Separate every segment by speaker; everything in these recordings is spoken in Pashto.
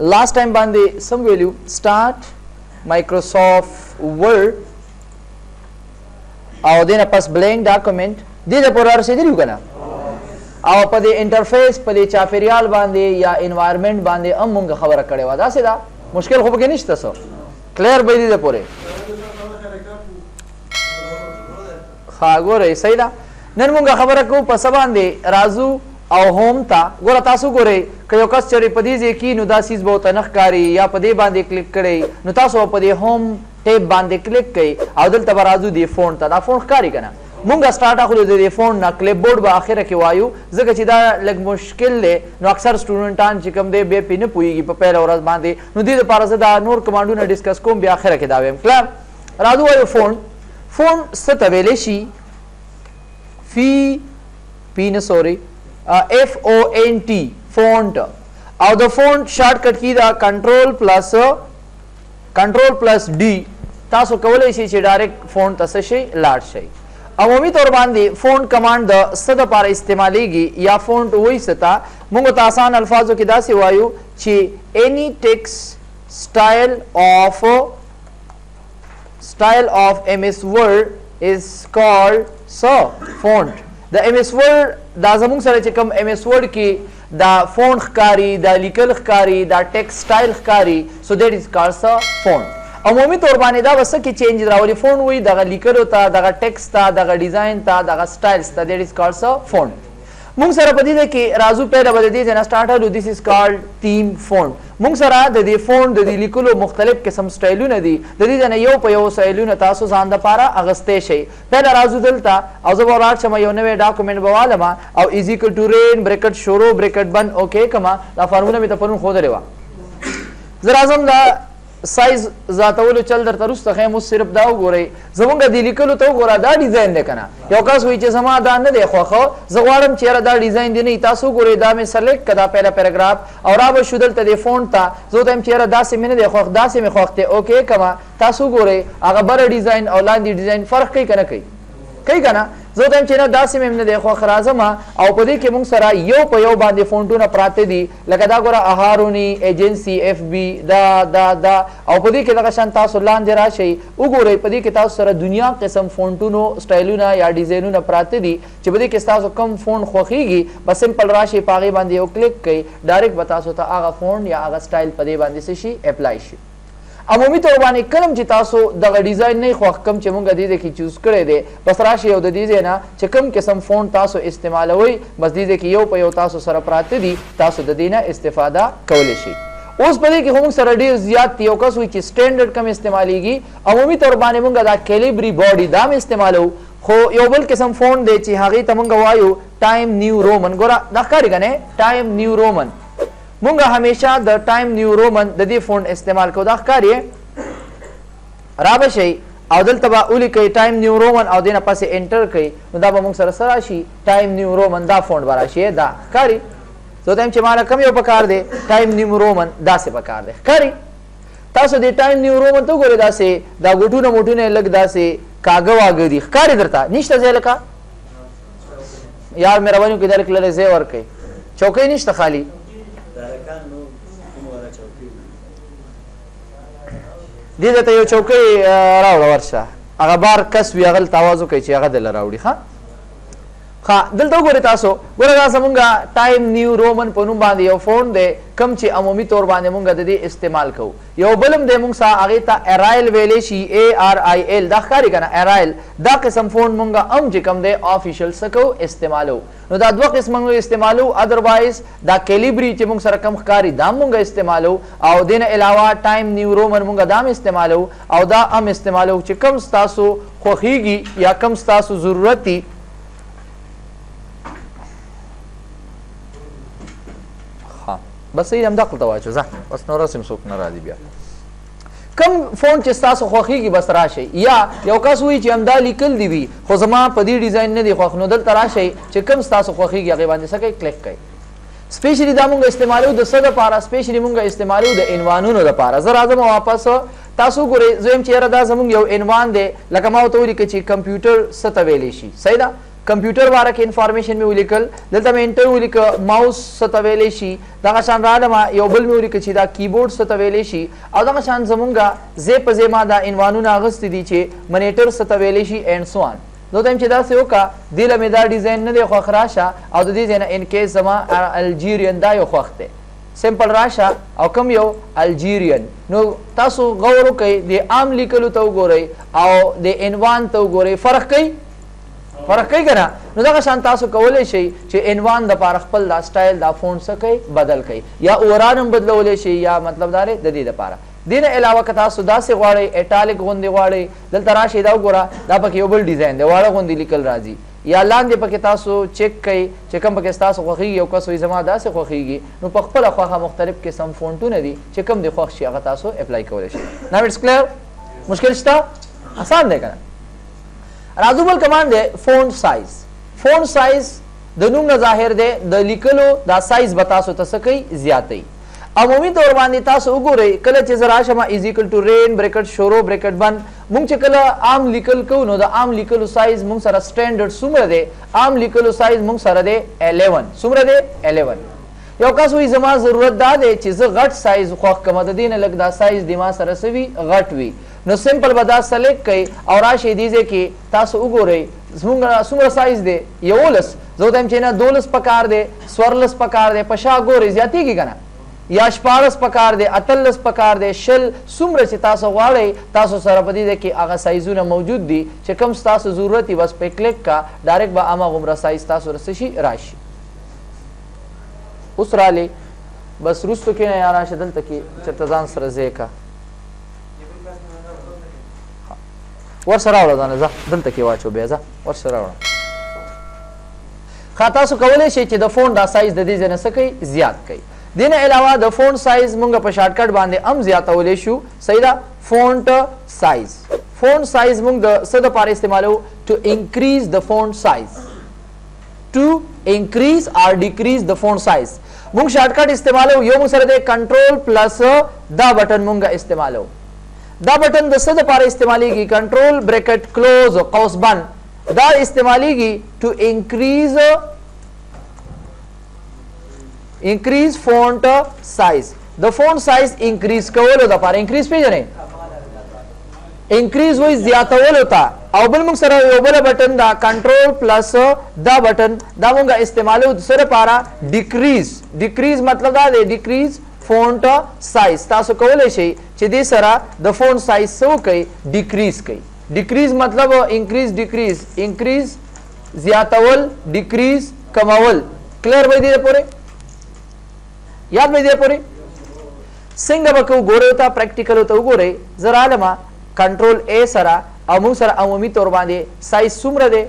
Speaker 1: last time باندې سم ویلو start Microsoft Word او دینه پس blank document دې د پورا رسیدلی کنه او په دې انټرفیس په دې چاپیریال باندې یا انوایرنمنت باندې هم موږ خبره کړې و دا څه دا مشکل خو پکې نشته څه کلیر به دې پورې خاګورې صحیح ده نن موږ خبره کوو په سباندې رازو او هوم تا ګوره تاسو ګورئ که یو کس چېرې په دې ځای کې نو دا سیز به ورته نه ښکاري یا په دې باندې کلیک کړئ نو تاسو په دې هوم ټیب باندې کلیک کړئ او دلته به راځو دې فونټ ته دا فونټ ښکاري که نه مونږ سټارټ اخلو د دې فونټ نه کلیپ بورډ به اخره کې وایو ځکه چې دا لږ مشکل دی نو اکثر سټوډنټان چې کوم دی بیا پې نه پوهېږي په پیله ورځ باندې نو دې دپاره زه دا نور کمانډونه ډسکس کوم بیا اخره کې دا ویم کلر راځو وایو فونټ فونټ څه ته ویلی شي FONT فونټ او د فونټ شارټ کټ کی دا کنټرول پلس ډي تاسو کولی شئ چې ډایرکټ فونټ ته څه شئ لاړ شئ عمومي طور باندې فونټ کمانډ د څه دپاره استعمالیږي یا فونټ وایي څه ته موږ ته آسان الفاظو کې داسې وایو چې any text style of MS Word is called font د MS Word دا زموږ سره چې کوم MS Word کې دا فونټ ښکاري دا لیکل ښکاري دا ټیکسټ سټایل ښکاري so that is called font عمومي طور باندې دا وسه کې چینج راولي فونټ وایي دغه لیکلو ته دغه ټیکسټ ته دغه ډیزاین ته دغه سټایلز ته that is called font موږ سره په دې کې راځو پیله به د دې ځای نه سټارټ کړو this is called theme font موږ سره د دې فونټ د دې لیکلو مختلف قسم سټایلونه دي د دې ځای نه یو په یو سټایلونه تاسو ځان دپاره اخیستی شئ پیله راځو دلته او زه به ولاړ شم یو نوی ډاکومنټ به والمه او از ایکول ټو رین بریکټ شروع بریکټ بند اوکې کما دا فارموله مې ته پرون ښودلې وه زه راځم دا سایز ذاتولو چل درته وروسته ښیم اوس صرف دا وګورئ زمونږ د لیکلو ته وګوره دا ډیزاین دی که نه یو کس وایي چې زما دا نه دی خوښه زه غواړم چې یاره دا ډیزاین دی نه وي تاسو وګورئ دا مې سلیکټ که دا پیله پیراګراف او را به شو دلته دې فونټ ته زه ورته یم چې یاره داسې مې نه دی خوښ داسې مې خوښ دی اوکې کما تاسو وګورئ هغه بره ډیزاین او لاندې ډیزاین فرق کوي که نه کوي کوي که نه زه ورته یم چې نه داسې مې نه دی خوښ راځم او په دې کې موږ سره یو په یو باندې فونټونه پراته دي لکه دا ګوره اهاروني ایجنسي FB دا او په دې کې دغه شان تاسو لاندې راشئ وګورئ په دې کې تاسو سره دنیا قسم فونټونو سټایلونه یا ډیزاینونه پراته دي چې په دې کې ستاسو کوم فونټ خوښیږي بس سمپل راشئ په هغې باندې یو کلیک کوئ ډایرکټ به تاسو ته هغه فونټ یا هغه سټایل په دې باندې څه شي اپلای شي عمومي طور باندې کلم چې تاسو دغه ډیزاین نه خوښ کم چې مونږ دې ځای کې چوز کړی دی بس راشئ او د دې ځای نه چې کوم قسم فونټ تاسو استعمالوئ بس دې ځای کې یو په یو تاسو سره پراته دي تاسو د دې نه استفاده کولی شئ اوس په دې کې خو موږ سره ډېر زیات دي یو کس وایي چې سټینډرډ کم استعمالیږي عمومي طور باندې مونږ دا کیلیبري باډي دا هم استعمالوو خو یو بل قسم فونټ دی چې هغې ته مونږ وایو ټایم نیو رومن ګوره دا ښکاري که نه ټایم نیو رومن مونږ همیشه د ټایم نیو رومن د دې فونټ استعمال کوو دا ښکاري را به شئ او دلته به ولیکئ ټایم نیو رومن او دې نه پسې انټر کوئ نو دا به مونږ سره څه راشي ټایم نیو رومن دا فونټ به راشي دا ښکاري زه ته یم چې ماله کم یو پکار دی ټایم نیو رومن داسې پکار دی ښکاري تاسو د ټایم نیو رومن ته وګورئ داسې دا ګوټونه موټونه یې لږ داسې کاږه واږه دي ښکاري درته نشته ځای لکه یار مهرباني وکړئ دا لږ لرې ځای ورکړئ چوکۍ نشته خالي دې ته یو چوکۍ راوړه ورشه هغه بار کس وي هغه ته اواز وکړئ چې هغه دله راوړي ښه دلته وګورئ تاسو ګوره دا زمونږ ټایم نیو رومن په نوم باندې یو فونټ دی کوم چې عمومي طور باندې مونږ د دې استعمال کوو یو بل هم دی مونږ سره هغې ته ارایل ویلی شي ARIL دا ښکاري که نه ارایل دا قسم فونټ مونږ هم چې کوم دی آفیشل څه کوو استعمالوو نو دا دوه قسم مونږ استعمالوو ادروایز دا کیلیبري چې مونږ سره کم ښکاري دا هم مونږ استعمالوو او دې نه علاوه ټایم نیو رومن مونږ دا هم استعمالوو او دا هم استعمالوو چې کم ستاسو خوښیږي یا کم ستاسو ضرورت دي بس صحیح همدا خپل ته واچو ځه بس نور رسم څوک نه راځي بیا کم فونټ چې ستاسو خوښیږي بس راشئ یا یو کس وایي چې همدا لیکل دي وي خو زما په دې ډیزاین نه دی خوښ نو دلته راشئ چې کم ستاسو خوښیږي هغې باندې څه کوئ کلیک کوئ سپیشلی دا مونږ استعمالوو د څه دپاره سپیشلی مونږ استعمالوو د عنوانونو دپاره زه راځم واپس تاسو ګورئ زه یم چې یاره دا زمونږ یو عنوان دی لکه ما ورته ولیکئ چې کمپیوټر څه ته ویلی شي صحیح ده कंप्यूटर वारा के इंफॉर्मेशन में उलिकल दलता में इंटर उलिक माउस सतवेले शी दगा शान रालमा योबल में उलिक ची दा कीबोर्ड सतवेले शी और दगा शान जमुंगा जे पजेमा दा इनवानु नागस्ती दी चे मॉनिटर सतवेले शी एंड सो ऑन दो टाइम चिदा से होका दिल में दा डिजाइन न दे खखराशा और दो डिजाइन इन केस जमा अल्जीरियन दा यो खखते सिंपल राशा और कम यो अल्जीरियन नो तासो गौरो कई दे आम लिकलु तो गोरे और दे इनवान तो गोरे फर्क कई कना नो दगा शान तासो कवले शई चे इनवान द पार खपल दा स्टाइल दा फोन सके बदल कई या ओरानम बदलवले शई या मतलब दारे ददी द पारा दिन अलावा कथा सुदा से वाड़े इटैलिक गोंदे वाड़े दल तराशे दा गोरा दा पके योबल डिजाइन दे वाड़ा गोंदी लिकल राजी या लान दे पके तासो चेक कई चेकम पके तासो खोखी यो कसो इजमा दा से खोखीगी नो पखपल अखवा मुख्तलिफ किस्म फोन टू नदी चेकम दे खोख शिया तासो अप्लाई कवले शई नाउ इट्स क्लियर मुश्किल स्टा आसान दे कना राजुबल कमांड दे फोन साइज द नुम न जाहिर दे द लिकलो दा साइज बतासो तसकई ज्यादई अमूमी तौर बांधी तासो उगोरे कल चे जरा शमा इज इक्वल टू रेन ब्रैकेट शोरो ब्रैकेट बन मुंग चे कल आम लिकल को नो द आम लिकल साइज मुंग सरा स्टैंडर्ड सुमर दे आम लिकल साइज मुंग सरा दे 11 सुमर दे 11 यो कासो ई जमा जरूरत दा दे चीज गट साइज खोख कमद दिन लगदा साइज दिमा सरा सवी गट वी नो सिंपल बदा सेलेक्ट कई और आशे दीजे की तासो उगोरे सुमर साइज दे योलस जो टाइम चेना दोलस पकार दे स्वरलस पकार दे पशा गोरे ज्याती की कना या शपारस पकार दे अतलस पकार दे शल सुमर चे तासो वाड़े तासो सरपदी दे कि आगा साइजू न मौजूद दी चे कम तासो जरूरत ही बस पे क्लिक का डायरेक्ट बा आमा गुमरा साइज तासो रसशी राशि उस राले बस रुस्तु के यार आशे दल तकी चतजान सरजे का वर सरावड़ा दाना जा दल तकी वाचो बेजा वर सरावड़ा खाता सो कवले शे चे द फोन दा साइज द दी जने सके ज्यादा कई दिन अलावा द फोन साइज मुंगा पर शॉर्टकट बांधे हम ज्यादा वलेशु सहीदा फोन साइज मुंग द सद पार इस्तेमाल हो to increase the font size to increase और डिक्रीज द फोन साइज मुंग शॉर्टकट इस्तेमाल हो यो मुंग सर दे कंट्रोल प्लस द बटन मुंगा इस्तेमाल हो द बटन द सद पार इस्तेमाली की कंट्रोल ब्रैकेट क्लोज कौस बन द इस्तेमाली की to increase font size the font size increase कवल होता पार increase पे जने increase वही ज्यादा वल होता अवबल मुंग सरा योबल बटन दा कंट्रोल प्लस द बटन दा मुंगा इस्तेमाल हो सर पारा decrease मतलब दा दे decrease font size तासो कवल शे चिदी सरा the font size सो कई decrease मतलब increase ज्यादा वल decrease कमावल क्लियर भाई दे पूरे याद में दे पूरी सिंग बकु गोरे होता प्रैक्टिकल होता गोरे जरा लमा कंट्रोल ए सरा अमु सरा अमूमी तौर बांधे साइज सुमर दे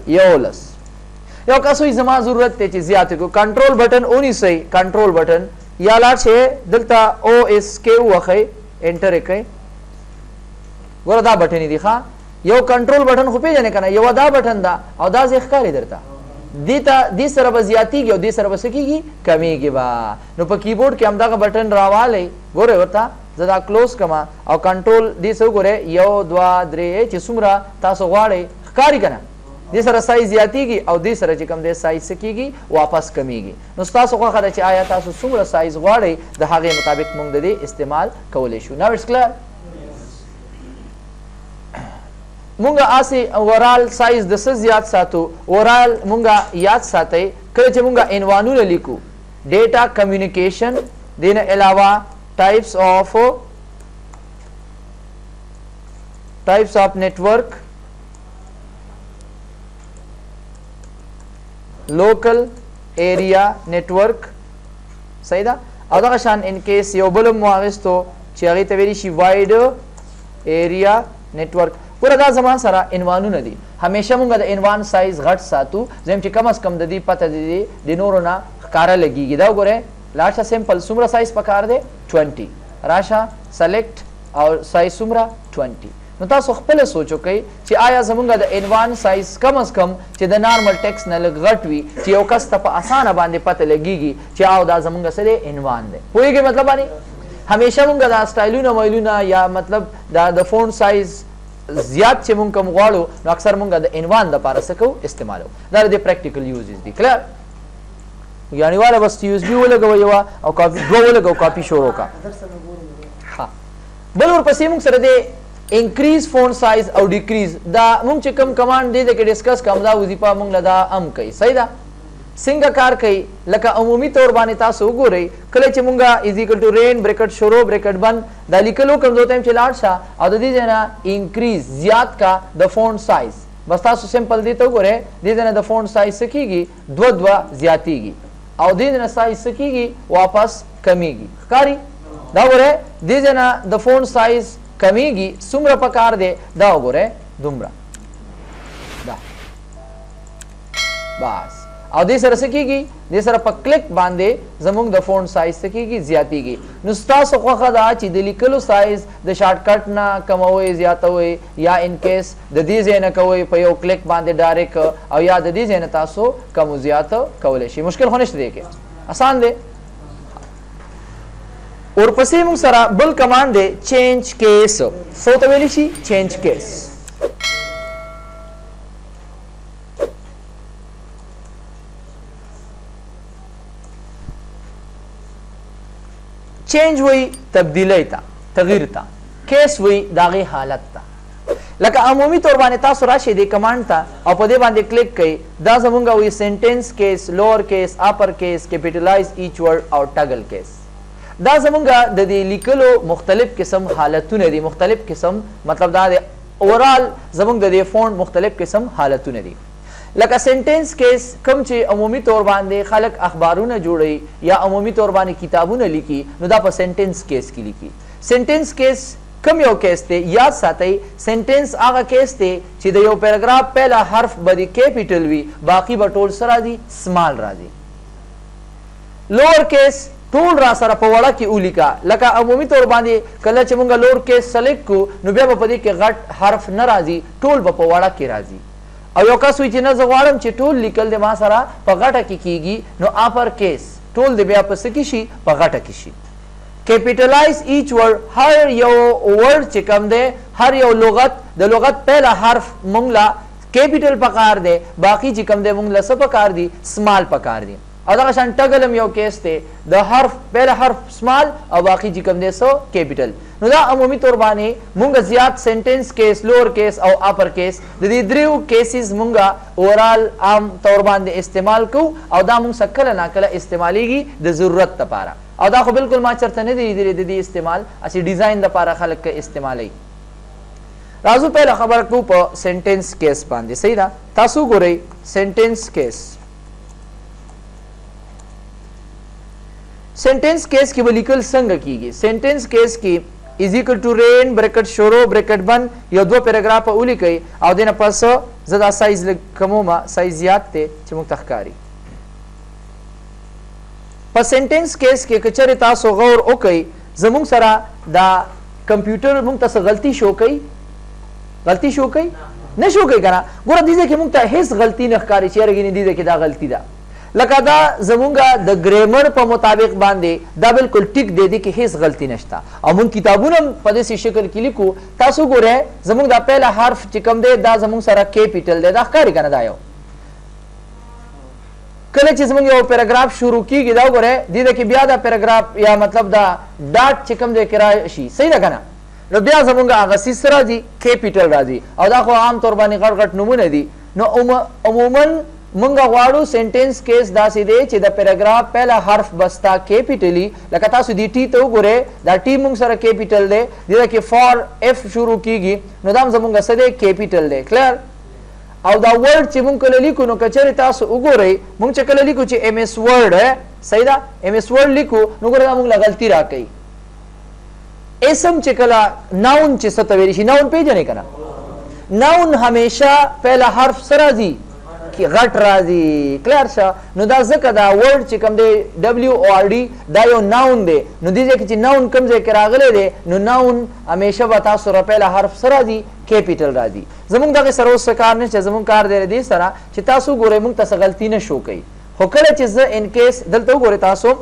Speaker 1: योलस यो कसो जमा जरूरत ते चीज याद को कंट्रोल बटन ओनी सही कंट्रोल बटन या ला छे दलता ओ एस के वखे एंटर एक गोरा दा बटन ही दिखा यो कंट्रोल बटन खुपे जाने का ना यो दा बटन दा और दा से खकारी दरता दीता दी सरब ज्याती की और दी सरब सकीगी कमी की बा नो पर कीबोर्ड के हमदा का बटन रावाले गोरे होता जदा क्लोज कमा और कंट्रोल दी सो गोरे यो द्वा द्रे चिसुमरा तासो वाड़े कारी कना दी सर साइज ज्याती की और दी सर चिकम दे साइज सकीगी वापस कमीगी नो तासो का खदा च आया तासो सुमरा साइज वाड़े द हागे मुताबिक मुंग दे इस्तेमाल कवलेशु नाउ इट्स क्लियर मुंगा आसे ओवरऑल साइज दस याद सातो ओवरऑल मुंगा याद साते कल मुंगा इनवानु लिखू डेटा कम्युनिकेशन दिन अलावा types of network local area network सही दा अदा शान इन केस योबलम मुआविस तो चियागी तवेरी शी वाइड एरिया नेटवर्क पूरा दा जमान सरा इनवानु नदी हमेशा मुंगा द इनवान साइज घट सातु जेम ची कम अज कम ददी पता ददी दिनोरोना कारा लगी गिदा गोरे लाशा सिंपल सुमरा साइज पकार दे 20 राशा सेलेक्ट और साइज सुमरा 20 नो तासो खपल सोचो कई ची आया जमुंगा द इनवान साइज कम अज कम ची द नॉर्मल टेक्स्ट न लग घटवी ची ओकस तप आसान बांधे पता लगीगी ची आओ दा जमुंगा से दे इनवान दे पूरी के मतलब बानी हमेशा मुंगा दा स्टाइलू ना मैलू ना या मतलब दा the font size زیات چې مونږ کوم غواړو نو اکثر مونږ د عنوان د پاره څه کوو استعمالو دا د پریکټیکل یوزز دي کلیر یعنی والا بس یوز بي ولګو یو او کاپی دو ولګو کاپی شروع کا ها بل ورپسې مونږ سره د انکریز فونټ سایز او ډیکریز دا مونږ چې کوم کمانډ دی د کې ډیسکس کوم دا وظیفه مونږ لدا ام کوي صحیح ده څنګه کار کوي لکه عمومي تور باندې تاسو وګورئ کله چې مونږه از ایکوال ټو رین بریکټ شروع بریکټ بند دا لیکلو کوم ځای ته چې لاړ شه او د دې نه انکریز زیات کا د فونټ سایز بس تاسو سمپل دی ته وګورئ دې نه د فونټ سایز سکیږي دو زیاتیږي او دې نه سایز سکیږي واپس کمیږي ښکاری دا وګورئ دې نه د فونټ سایز کمیږي څومره پکار دی دا وګورئ دومره دا بس او دې سره سکیږي دې سره په کلیک باندې زموږ د فونټ سایز سکیږي زیاتیږي نو تاسو خوخه دا چې د لیکلو سایز د شارټ کټ نه کموي زیاتوي یا ان کیس د دې ځای نه کوي په یو کلیک باندې ډایرکټ او یا د دې ځای نه تاسو کم زیات کولای شي مشکل خو نشته دی کې آسان دی ورپسې موږ سره بل کمانډ دی چینج کیس سو ته ویلی شي چینج کیس چینج وی تبدیلی تا تغییر تا کیس وی داغی حالت تا لکه عمومی طور باندې تاسو راشي د کمانډ ته او په دې باندې کلیک کړئ دا زمونږ وی سنټنس کیس لوور کیس اپر کیس کیپټلایز ایچ ورډ او ټاگل کیس دا زمونږ د دې لیکلو مختلف قسم حالتونه دي مختلف قسم مطلب دا د اورال زمونږ د دې فونټ مختلف قسم حالتونه دي لکه سنټنس کیس کوم چې عمومي طور باندې خلک اخبارونه جوړي یا عمومي طور باندې کتابونه لیکي نو دا په سنټنس کیس کې لیکي سنټنس کیس کوم یو کیس ته یاد ساتئ سنټنس هغه کیس ته چې د یو پیراګراف پهلا حرف به کیپټل وي باقی به ټول سره دي سمال راځي لوور کیس ټول را سره په وړه کې ولیکا لکه عمومي طور باندې کله چې مونږ لوور کیس سلیکټ کو نو بیا په دې کې غټ حرف نه راځي ټول په وړه کې راځي او یو کس وی چې نه زه غواړم چې ټول لیکل د ما سره په غټه کې کیږي نو اپر کیس ټول د بیا په څه کې شي په غټه کې شي کیپټلایز ایچ ورډ هر یو ورډ چې کوم دی هر یو لغت د لغت پهلا حرف مونږ لا کیپټل پکار دی باقی چې کوم دی مونږ لا څه پکار دی سمال پکار دی او دا شان ټګلم یو کیس ته د حرف پهلا حرف سمال او باقی چې کوم دی سو کیپټل نو دا عمومي طور باندې مونږ زیات سنټنس کیس لوور کیس او اپر کیس د دې دریو کیسز مونږه اورال عام طور باندې استعمال کو او دا مونږ سکل نه کله استعماليږي د ضرورت لپاره او دا خو بالکل ما چرته نه دی د دې استعمال اسی ډیزاین لپاره خلک استعمالي راځو پهله خبر کو په سنټنس کیس باندې صحیح ده تاسو ګورئ سنټنس کیس سنټنس کیس کې ولیکل څنګه کیږي سنټنس کیس کې از ایکوال ټو رین بریکټ شروع بریکټ بند یو دو پیراګراف ولیکئ او دنه پس زدا سایز کومه سایز زیات ته چې موږ تخکاری په سنټنس کیس کې کچره تاسو غور وکئ زموږ سره دا کمپیوټر موږ ته غلطي شو کوي غلطي شو کوي نه شو کوي کنه ګوره دې کې موږ ته هیڅ غلطي نه ښکاری چې رګینې دې کې دا غلطي ده لکه دا زمونږه د ګرامر په مطابق باندې دا بالکل ټیک دی کې هیڅ غلطي نشته او مونږ کتابونه په داسې شکل کې لیکو تاسو ګورئ زمونږ دا پهلا حرف چې کوم دی دا زمونږ سره کیپټل دی دا ښکاري کنه دا یو کله چې زمونږ یو پیراګراف شروع کیږي دا ګورئ دې کې بیا دا پیراګراف یا مطلب دا ډاټ چې کوم دی کې راشي صحیح ده کنه نو بیا زمونږ هغه سیس راځي کیپټل راځي او دا خو عام طور باندې غټ غټ نمونه دي نو عموما مونږ غواړو سنټنس کیس داسې دی چې د پیراګراف پهلا حرف بستا کیپټلی لکه تاسو دی ټی ته وګورئ دا ټی مونږ سره کیپټل دی دغه کې فار اف شروع کیږي نو دا زمونږ څه دی کیپټل دی کلیر او دا ورډ چې مونږ کله لیکو نو کچره تاسو وګورئ مونږ چې کله لیکو چې ایم ایس ورډ صحیح ده ایم ایس ورډ لیکو نو ګوره مونږ لا غلطي راکړي اسم چې کله ناون چې څه ته ویل شي ناون پیژنې کنه ناون همیشه پهلا حرف سره دی غټ راځي کلیر شه نو دا ځکه دا ورډ چې کوم دی ډبلیو او ار ډي دا یو ناون دی نو دې کې چې ناون کوم ځای کې راغلی دی نو ناون همیشه به تاسو را پهلا حرف سره دی کیپټل راځي زمونږ دغه سره اوس کار نه چې زمونږ کار دی دې سره چې تاسو ګورئ مونږ تاسو غلطي نه شو کوي خو کله چې زه ان کیس دلته وګورئ تاسو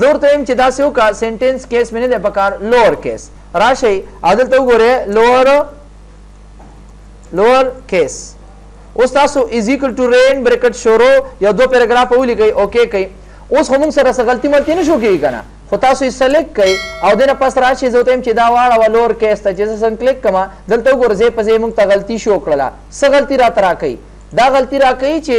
Speaker 1: زور ته يم چې دا سیو کا سنټنس کیس مې نه د پکار لوور کیس راشي عادت وګورئ لوور lower case. اوس تاسو از ایکول ټو رین بریکټ شروع یو دو پیراګراف ولیکئ اوکې کوي. اوس هم سره څه غلطي ملتي نه شو کېږي کنه خو تاسو یې سلیکټ کړئ او دنه پس راشي زه ته چې دا واړه لوور کیس ته چې زه کلیک کما دلته وګورئ په ځای موږ ته غلطي شو کړله څه غلطي راته راکوي دا غلطي راکوي چې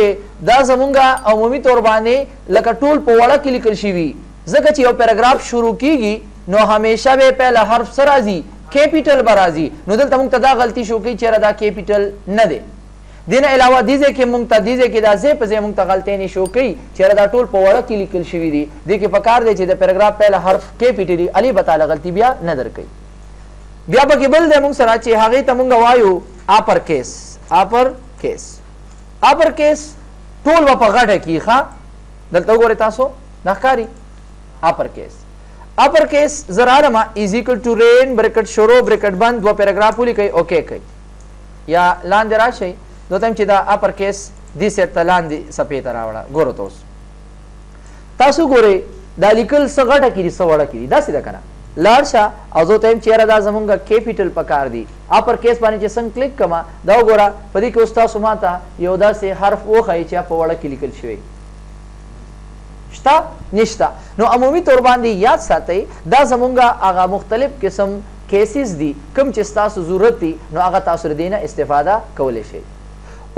Speaker 1: دا زمونږ عمومي طور باندې لکه ټول په وړه کې لیکل شوي ځکه چې یو پیراګراف شروع کیږي نو همیشه به پهله حرف سره راځي کیپیټل به راځي نو دلته موږ ته دا غلطي شو کوي چې دا کیپیټل نه دی. دینه علاوه دیزه کې مونږ ته دیزه کې دا زه په ځای مونږ ته غلطۍ نه شو کوي چې دا ټول په وړه کې لیکل شوي دي دې کې پکار دی چې د پیراګراف پهله حرف کیپیټل الي بتاله غلطي بیا نه درکوي. بیا پکې بل دی مونږ سره چې هغې ته مونږ وایو اپر کیس. اپر کیس ټول به په غټه کې ښه دلته وګورئ تاسو دا ښکاري اپر کیس زه رالمه از ایکول ټو رین بریکټ شروع بریکټ بند دوه پیراګراف ولیکئ اوکې کوي یا لاندې راشئ دو تم چې دا اپر کیس دې سیټ ته لاندې صفحې ته راوړه ګورو تاسو ګورئ دا لیکل څه غټه کړي څه وړه کړي داسې ده که نه لاړ شه او زه ته یم چې یاره دا زمونږ کیپیټل پکار دي اپر کیس باندې چې څنګه کلیک کړمه دا وګوره په دې کې اوس تاسو ما ته یو داسې حرف وښایي چې په وړه کې لیکل شوی شته نشته نو عمومي طور باندې یاد ساتئ دا زمونږ هغه مختلف قسم کیسز دي کوم چې ستاسو ضرورت دي نو هغه تاسو د دې نه استفاده کولی شئ.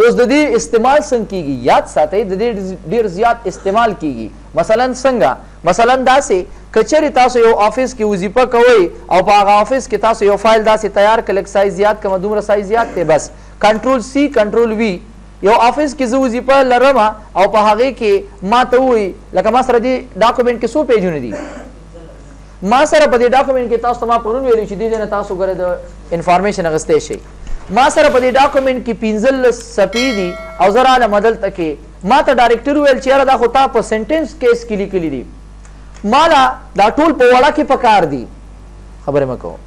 Speaker 1: اوس د دې استعمال څنګه کیږي یاد ساتئ د دې ډیر زیات استعمال کیږي مثلا څنګه مثلا داسې کچری تاسو یو آفیس کې وظیفه کوئ او په هغه آفیس کې تاسو یو فایل داسې تیار کړئ لږ سایز زیات کړم دومره سایز زیات دی بس کنټرول سی کنټرول وی یو آفیس کې زه وظیفه لرم او په هغې کې ما ته ووایي لکه ما سره دې ډاکومنټ کې څو پیجونه دي ما سره په دې ډاکومنټ کې تاسو ته ما پرون ویلي چې دې ځای نه تاسو ګوره د انفارمیشن اخیستی شئ ما سره په دې ډاکومنټ کې 15 صفحې دي او زه رالم دلته کې ما ته ډایرکټر وویل چې یاره دا خو تا په سنټنس کیس کې لیکلي دي ما دا ټول په وړه کې پکار دي خبرې مه کوم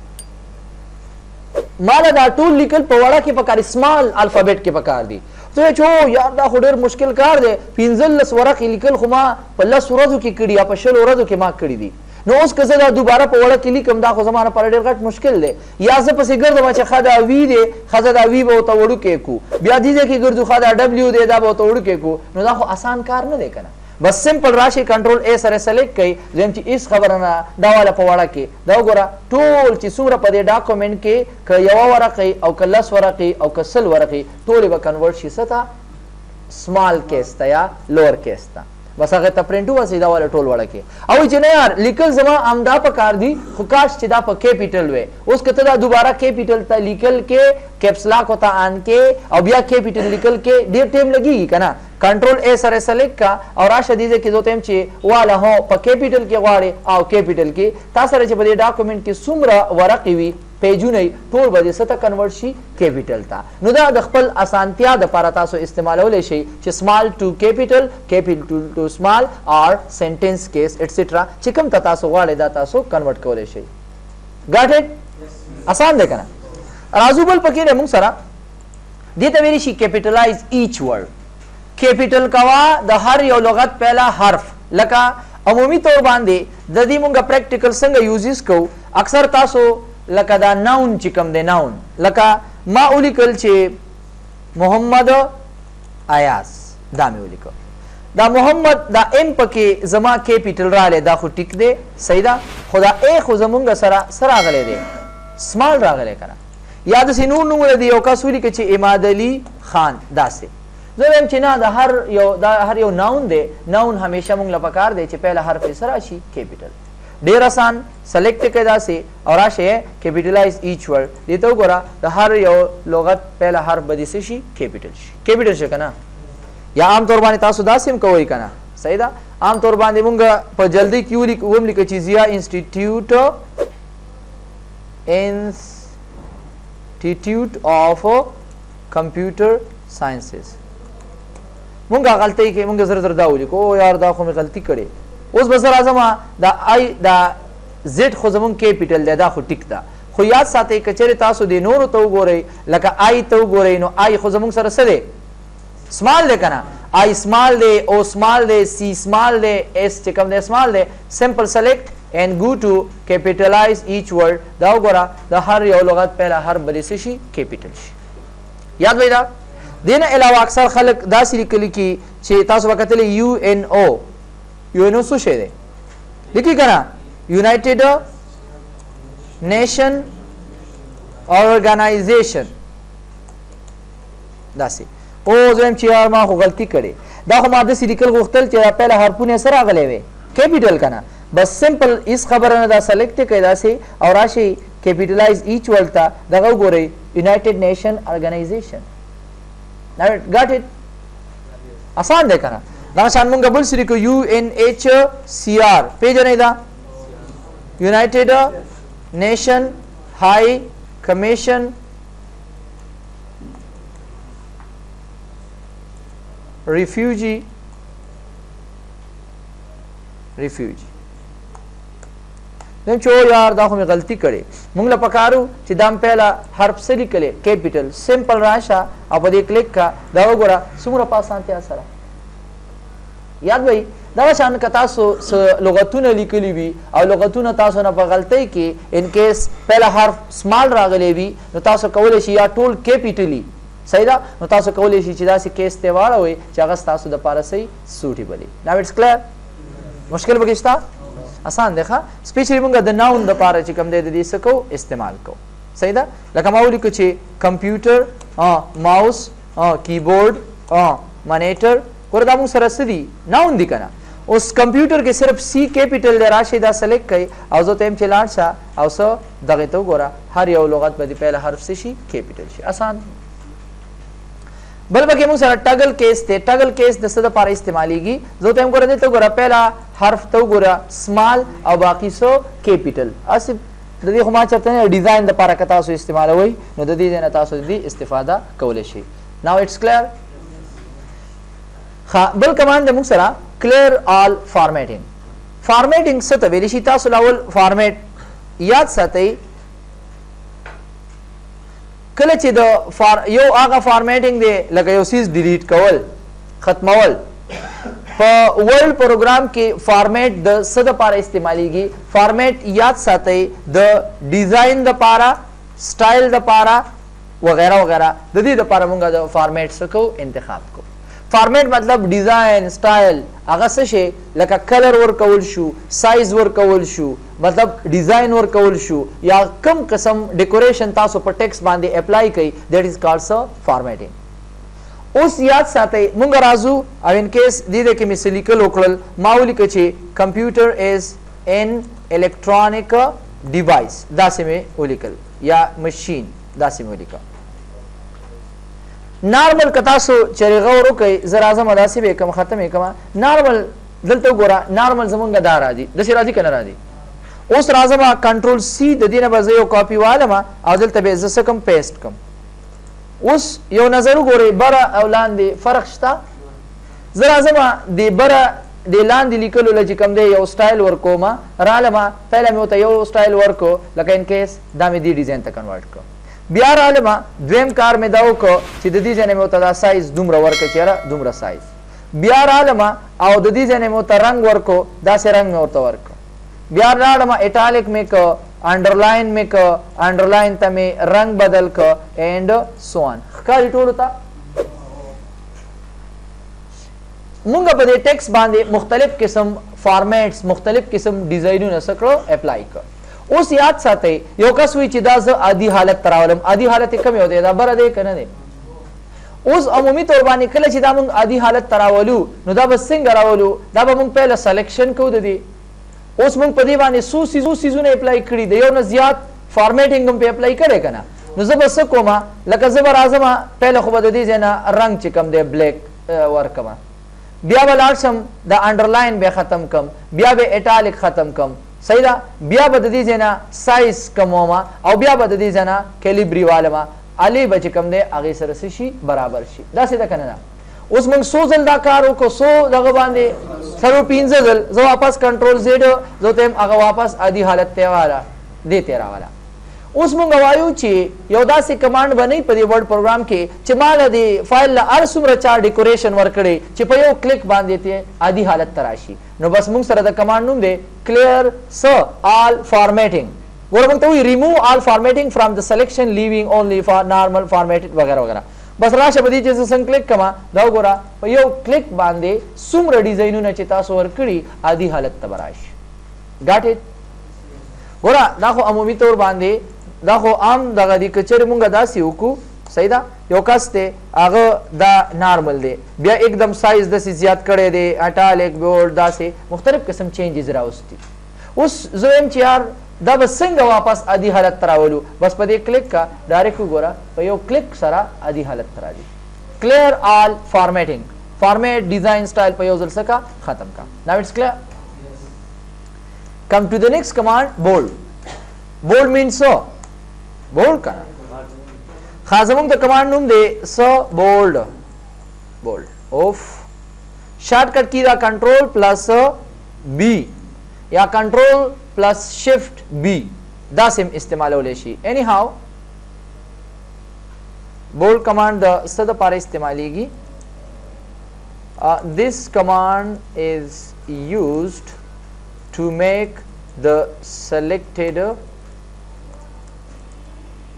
Speaker 1: ما دا ټول لیکل په وړه کې پکار سمال الفابیټ کې پکار دي ته چې یار دا خو ډېر مشکل کار دی 15 ورقې لیکل خو ما په 10 ورځو کې کړي یا په 20 ورځو کې ما کړي دي نو اوس که زه دا دوباره په وړه کې لیکم دا خو زما لپاره ډېر غټ مشکل دی یا زه پسې ګرځم چې ښه دا وي دی ښه زه دا وي به ورته وړوکی کړو بیا دې ځای کې ګرځو ښه دا ډبلیو دی دا به ورته وړوکی کړو نو دا خو آسان کار نه دی که نه بس سمپل راشي کنټرول ا سره سلیکټ کړئ دویم چې هېڅ خبره نه دا والا په وړه کې دا وګوره ټول چې څومره په دې ډاکومنټ کې که یوه ورقې او که 10 ورقې او که 100 ورقې ټولې به کنورټ شي څه ته سمال کیس ته یا لوور کیس ته بس هغه ته پرنټ وباسئ دا والا ټول وړه کې او چې نه یار لیکل زما همدا پکار دي خو کاش چې دا په کیپیټل وی اوس که ته دا دوباره کیپیټل ته لیکل کې کیپس لاک ورته آن کې او بیا کیپیټل لیکل کې ډېر ټایم لګېږي که نه کنټرول ا سره سلیکټ کا او راشه دې ځای کې زه ته یم چې واله هو په کیپیټل کې غواړې او کیپیټل کې تا سره چې په دې ډاکومنټ کې څومره ورقې وي پیجونه ټول به دې څه ته کنورټ شي کیپیټل ته نو دا د خپل اسانتیا دپاره تاسو استعمالولی شئ چې سمال ټو کیپیټل کیپیټل ټو سمال اور سینټنس کیس ایټسټرا چې کوم ته تاسو غواړئ دا تاسو کنورټ کولی شئ ګاټ اټ آسان دی که نه راځو بل پکې دی مونږ سره دې ته ویلی شي کیپیټلایز ایچ ورډ کیپیټل کوا د هر یو لغت پهلا حرف لکه عمومي طور باندې د دې مونږ پریکټیکل څنګه یوزز کوو اکثر تاسو لکه دا ناون چې کوم دی ناون لکه ما ولیکل چې محمد ایاز دا مې ولیکل دا محمد دا ام پکې زما کیپیټل راغلی دا خو ټیک دی صحیح ده خو دا ای خو زمونږ سره څه راغلی دی سمال راغلی که نه یا داسې نور نومونه دی یو کس ولیکه چې اماد علي خان داسې زه وایم چې نه دا هر یو ناون دی ناون همیشه مونږ له پکار دی چې پهله حرف یې څه راشي کیپیټل ډېر آسان سلیکټ کړئ داسې او راشئ کیپیټلایز ایچ ورډ دې ته وګوره د هر یو لغت پهله حرف به دې څه شي کیپیټل شي کیپیټل شي که نه یا عام طور باندې تاسو داسې هم کوئ که نه صحیح ده عام طور باندې مونږ په جلدی کې وم لیکه چې ضیا انسټیټیوټ آف کمپیوټر ساینسز مونږ غلطۍ کې مونږ زر زر دا ولیکو او یار دا خو مې غلطي کړې اوس به زه راځم دا زیډ خو زمونږ کیپیټل دی دا خو ټیک ده خو یاد ساتئ که چېرې تاسو د نورو ته وګورئ لکه آی ته وګورئ نو آی خو زمونږ سره څه دی سمال دی که نه آی سمال دی او سمال دی سی سمال دی ایس چې کوم دی سمال دی سمپل سلیکټ and go to capitalize each word دا وګوره د هر یو لغت پهله حرف به دې څه شي کیپیټل شي یاد وای دا دینه علاوه اکثر خلک داسې لیکلي کی چې تاسو وکتلې UNO څه شی دی لیکي کنه یونایټډ نیشن اورګنایزیشن داسې او زم چې یار ما خو غلطي کړې دا خو ما د لیکل غوښتل چې پهله حرفونه سره غلې وي کیپیټل کنه بس سمپل اس خبره نه دا سلیکټ کړئ داسې او راشي کیپیټلایز ایچ ولتا دغه وګورئ یونایټډ نیشن اورګنایزیشن got it آسان دی کنه دا شان مونږ بل سری کو UNHCR پیژنې دا یونایټډ نیشن های کمیشن ریفیوجی دم چو یار دا خو می غلطی کړي مونږ له پکارو چې دام پهلا حرف سلی کله کیپیټل سمپل راشه او په دې کلیک کا دا وګوره څومره پاسانتیا سره یاد وای دا شان ک تاسو لغتونه لیکلی وي او لغتونه تاسو نه په غلطۍ کې ان کیس پهلا حرف سمال راغلی وي نو تاسو کولای شي یا ټول کیپیټلی صحیح ده نو تاسو کولای شي چې داسې کیس ته واړوي چې هغه تاسو د پاره صحیح سوټیبل نو اټس کلیر مشکل بګشتا آسان دی ښه سپیشلی مونږ د ناون د پاره چې کوم دی د دې سکو استعمال کو صحیح ده لکه ما ولیکو چې کمپیوټر ماوس کیبورډ مانیټر ګوره دا مونږ سره څه دي ناون دي کنه اوس کمپیوټر کې صرف سی کیپیټل دی راشي دا سلیکټ کړئ او زه ته هم چې لاړ شه او څه دغې ته وګوره هر یو لغت به د پهله حرف څه شي کیپیټل شي آسان بل بګه موږ سره ټاګل کیس ته ټاګل کیس د څه لپاره استعماليږي زه ته هم ګوره دې ته ګوره پهلا حرف ته وګوره سمال او باقی سو کیپیټل اسې د دې خو ما چرته نه ډیزاین د لپاره کتا سو استعمالوي نو د دې نه تاسو دې استفاده کولای شي ناو اټس کلیر بل کمانډ موږ سره کلیر آل فارمیټینګ فارمیټینګ څه ته ویل شي تاسو لاول فارمیټ یاد ساتئ کله چې د یو هغه فارمیټینګ دی لکه یو سیز ډیلیټ کول ختمول په ورلد پروګرام کې فارمیټ د څه لپاره استعماليږي فارمیټ یاد ساتئ د ډیزاین لپاره سټایل لپاره وغیرہ وغیرہ د دې لپاره موږ د فارمیټ سکو انتخاب کو فارمیټ مطلب ډیزاین سټایل هغه څه شي لکه کلر ورکول شو سایز ورکول شو مطلب ډیزاین ورکول شو یا کم قسم ډیکوریشن تاسو په ټیکس باندې اپلای کړئ دیٹ از کالډ سو فارمیټینګ اوس یاد ساتئ مونږ راځو او ان کیس دې کې مې لیکل وکړل ما ولیکه چې کمپیوټر از ان الیکټرانیک ډیوایس داسې مې ولیکل یا ماشین داسې مې ولیکل نارمل کتاسو چریغه ورکوي زه راځم داسې به کوم ختمې کوم نارمل دلته وګوره نارمل زمونږ دا راځي داسې راځي که نه راځي اوس راځم کنټرول سی د دې نه به زه یو کاپي والم او دلته به زه څه کوم پیسټ کوم اوس یو نظر وګورئ بره او لاندې فرق شته زه راځم د بره د لاندې لیکلو له چې کوم دی یو سټایل ورکوم رالم پهله مې ورته یو سټایل ورکو لکه ان کیس دا مې دې ډیزاین ته کنورټ کړو بیا رالم دویم کار مې دا وکړو چې د دې ځای مې ورته دا سایز دومره ورکړه چېرې دومره سایز بیا رالم او د دې ځای مې ورته رنګ ورکړو داسې رنګ مې ورته ورکړو بیا لاړم اټالیک مې کړ انډرلاین مې کړ انډرلاین ته مې رنګ بدل کړ اینډ سو آن ښکاري ټولو ته مونږ په دې ټیکس باندې مختلف قسم فارمیټس مختلف قسم ډیزاینونه څه کړو اپلای کړ اوس یاد ساتئ یو کس وی چې دا زه عادي حالت ته راولم عادي حالت یې کوم یو دی دا بره دی که نه دی اوس عمومي طور باندې کله چې دا مونږ عادي حالت ته راولو نو دا به څنګه راولو دا به مونږ پهله سلیکشن کوو د دې اوس مونږ په دې باندې څو څیزونه اپلای کړي د یو نه زیات فارمیټینګ هم پې اپلای کړی که نه نو زه به څه کوم لکه زه به راځم پهله خو به د دې ځای نه رنګ چې کوم دی بلیک ورکم بیا به لاړ شم د انډرلاین به ختم کم بیا به اټالیک ختم کم صحیح ده بیا به د دې ځای نه سایز کموم او بیا به د دې ځای نه کیلیبري والم علي به چې کوم دی هغې سره څه شي برابر شي داسې ده که نه ده اوس موږ څو ځل دا کار وکړو څو دغه باندې څلور پنځه ځل زه واپس کنټرول زیډ زه ته هغه واپس عادي حالت ته واله دې ته راواله اوس مونږ وایو چې یو داسې کمانډ به نه په دې ورډ پروګرام کې چې ما له دې فایل له هر څومره چا ډیکوریشن ورکړی چې په یو کلیک باندې ته عادي حالت ته راشي نو بس مونږ سره د کمانډ نوم دی کلیر آل فارمیټینګ ګوره مونږ ته وایي ریموو آل فارمیټینګ فرام د سلیکشن لیوینګ اونلی فار نارمل فارمیټډ وغیرہ وغیرہ बस راشه بدی چې څنګه کلیک کما دا وګوره په یو کلیک باندې څومره ډیزاینونه چې تاسو ورکړي عادي حالت ته براشي ګاټ اټ ګوره دا خو عمومي طور باندې دا خو عام دغه د کچر مونږه داسې وکړو صحیح ده یو کس ته هغه دا نارمل دی بیا एकदम سایز د زیات کړي دی اټالیک بورډ داسې مختلف قسم چینجز راوستي اوس زویم چې یار دا به څنګه واپس عادي حالت ته راولو بس په دې کلیک کا ډایرکټ وګوره په یو کلیک سره عادي حالت ته راځي clear all formatting format design style په یو ځل سکا ختم کا now it's clear come to the next command bold means so bold kana خازمون ته command نوم دی so bold of shortcut key دا control plus b یا control plus shift b دا سم استعمالول شي anyhow bold command د څه د پاره استعماليږي this command is used to make the selected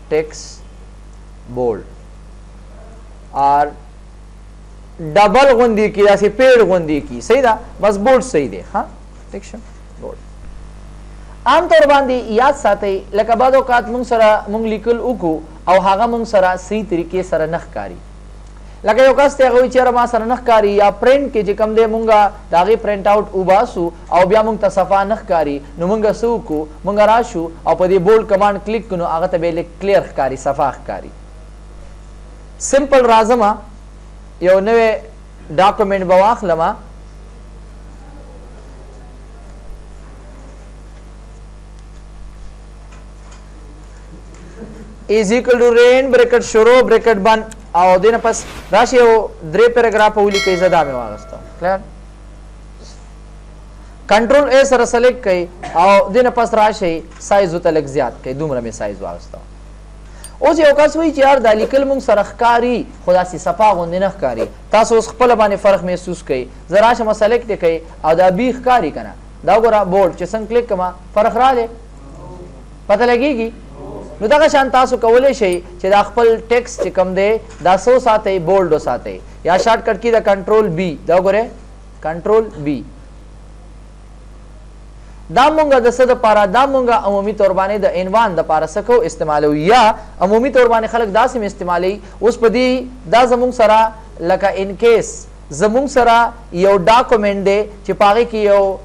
Speaker 1: text bold or double غوندي کی یا سی پیڑ غوندي کی صحیح ده بس bold صحیح ده ها ٹھیک شه bold عام طور باندې یاد ساتئ لکه بعض اوقات مونږ سره مونږ لیکل وکړو او هغه مونږ سره صحیح طریقې سره نخ کاری لکه یو کس ته وایي چې ما سره نخ کاری یا پرنٹ کې چې کم دی مونږه داغه پرنٹ آوټ وباسو او بیا مونږ ته صفه نخ کاری نو مونږه سوکو مونږ راشو او په دې بولډ کمانډ کلیک کړو هغه ته به کلیر ښکاری صفه ښکاری سمپل راځم یو نوې ډاکومېنټ به واخلم is equal to rain bracket شروع bracket بند او دینه پس راشي او درې پیراګراف ولیکي زدا مې واغستو کلیئر کنټرول ا سره سلیکټ کړئ او دینه پس راشي سایز وته لګ زیات کړئ دومره مې سایز واغستو اوس یو کس وایي چې یار د لیکل مونږ سره ښکاری خدا سي صفا غوندې نه ښکاری تاسو اوس خپل باندې فرق محسوس کړئ زرا شم سلیکټ کړئ او دا بي ښکاری کنه دا ګوره بورډ چې څنګه کلیک کما فرق را لې پته لګيږي نو دا شان تاسو کولای شئ چې دا خپل ټیکسټ چې کم دی دا سو ساتئ بولډ وساتئ یا شارټ کټ کی دا کنټرول بی دا وګوره کنټرول بی دا مونږه د څه د پاره دا مونږه عمومي تور باندې د عنوان د پاره سکو استعمالو یا عمومي تور باندې خلک داسې استعمالي اوس په دې دا زمونږ سره لکه ان کیس زمونږ سره یو ډاکومېنټ دی چې پاره کې یو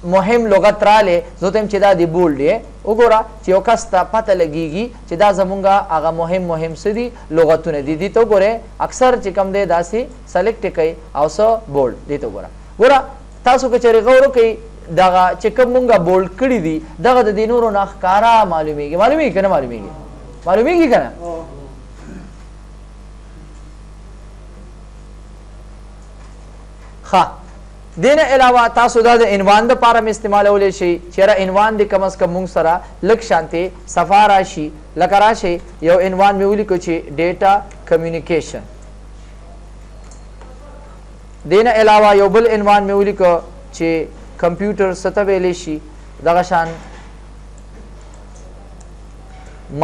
Speaker 1: مهم لغت رااله زوتم چې دا دی بولډ دی وګوره چې یو کس ته پته لګیږي چې دا زمونږه هغه مهم سدي لغتونه دي دي ته وګوره اکثر چې کم دی داسې سلیکټ کوي او سو بولډ دي ته وګوره ګوره تاسو که چېرې غور کوي دغه چې کوم مونږه بولډ کړی دي دغه د نورو نه ښکارا معلومیږي کنه معلومیږي کنه ها دینه علاوه تاسو دا د عنوان د پاره استعمالولې شي چیرې عنوان د کم از کم مونږ سره لک شانتي صفا راشي لکه راشي یو عنوان مې ولیکو چې ډیټا کمیونیکیشن دینه علاوه یو بل عنوان مې ولیکو چې کمپیوټر ستویلې شي دغه شان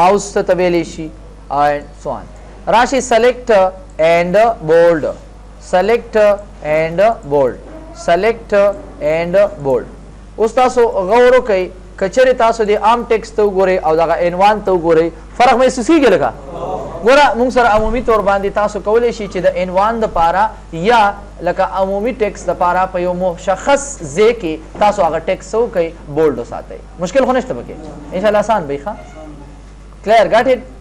Speaker 1: ماوس ستویلې شي and so on راشي select and bold select and bold اوس تاسو غور وکئ کچره تاسو د عام ټیکسټ ته وګورئ او دغه عنوان ته وګورئ فرق محسوس کیږي لکه ګوره مونږ سره عمومي طور باندې تاسو کولی شئ چې د عنوان د پاره یا لکه عمومي ټیکسټ د پاره په یو مشخص ځای کې تاسو هغه ټیکسټ وکئ بولډ وساتئ مشکل خو نشته پکې ان شاء الله آسان به ښه کلیر ګاټ اټ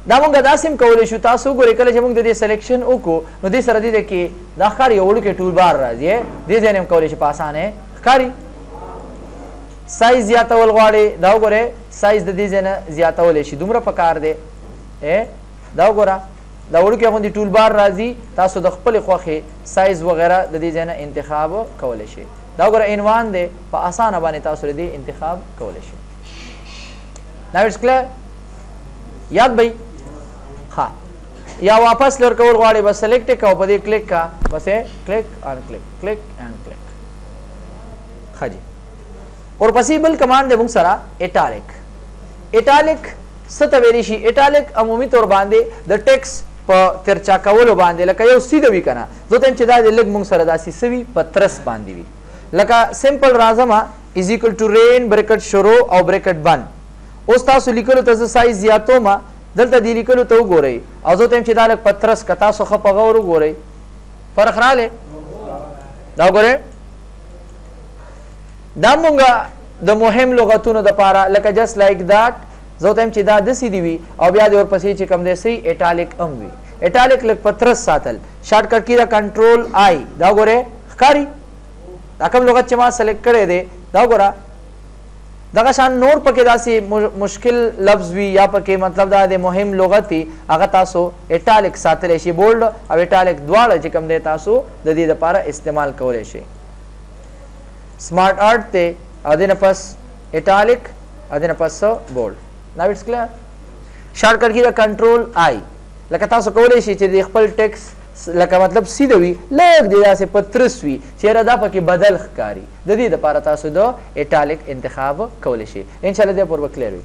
Speaker 1: دا مونږه داسې کولی شو تاسو ګورئ کله چې مونږ د دې سلیکشن وکړو نو دې سره دې کې دا ښکاري یو وړوکی ټول بار راځي دې ځای نه هم کولی شي په اسانه ښکاري سایز زیاتول غواړي دا وګورئ سایز د دې ځای نه زیاتولی شي دومره پکار دی دا وګوره دا وړوکی غوندې ټول بار راځي تاسو د خپلې خوښې سایز وغیره د دې ځای نه انتخاب کولی شئ دا وګوره عنوان دی په اسانه باندې تاسو د دې انتخاب کولی شئ now it's clear یاد بھئی ها یا واپس لور کول غواړي بس سلیکټ کو په دې کلیک کا بس کلیک ان کلیک خاجي اور پسې بل کمانډ دی موږ سره اټالیک اټالیک څه ته ویلی شي؟ اټالیک عمومي طور باندې د ټیکس په ترچا کولو باندې لکه یو سیده وي که نه زه ته یم چې دا د لږ مونږ سره داسې څه وي په ترس باندې وي لکه سمپل راځمه از ایکول ټو رین بریکټ شروع او بریکټ بند. اوس تاسو لیکلو ته زه سایز زیاتومه دلته دې لیکلو ته وګورئ او زه ته یم چې دا لږ په ترس که تاسو ښه په غور وګورئ فرق راغلی دا وګورئ دا مونږ د مهم لغتونو دپاره لکه جست لایک دیټ زه ته یم چې دا داسې دي وي او بیا دې ورپسې چې کوم دی صحیح اټالیک هم وي اټالیک لږ په ترس ساتل شارټ کټ کې دا کنټرول آی دا وګورئ ښکاري دا کوم لغت چې ما سلیکټ کړی دی دا وګوره دغه شان نور پکې داسې مشکل لفظ وي یا پکې مطلب دا د مهم لغت وي هغه تاسو اټالیک ساتلی شي بولډ او اټالیک دواړه چې کوم دی تاسو د دې دپاره استعمال کولی شئ. سمارټ آرټ دی او دې نه پس اټالیک او دې نه پس بولډ. Now it's clear. شارټ کټ کې دا کنټرول آی لکه تاسو کولی شئ چې د خپل ټیکس لکه مطلب سیده وي لږ دې داسې په ترس وي چېرې دا پکې بدل ښکاري د دې دپاره تاسو د اټالیک انتخاب کولی شئ. انشاءالله دې پور به کلیر وي.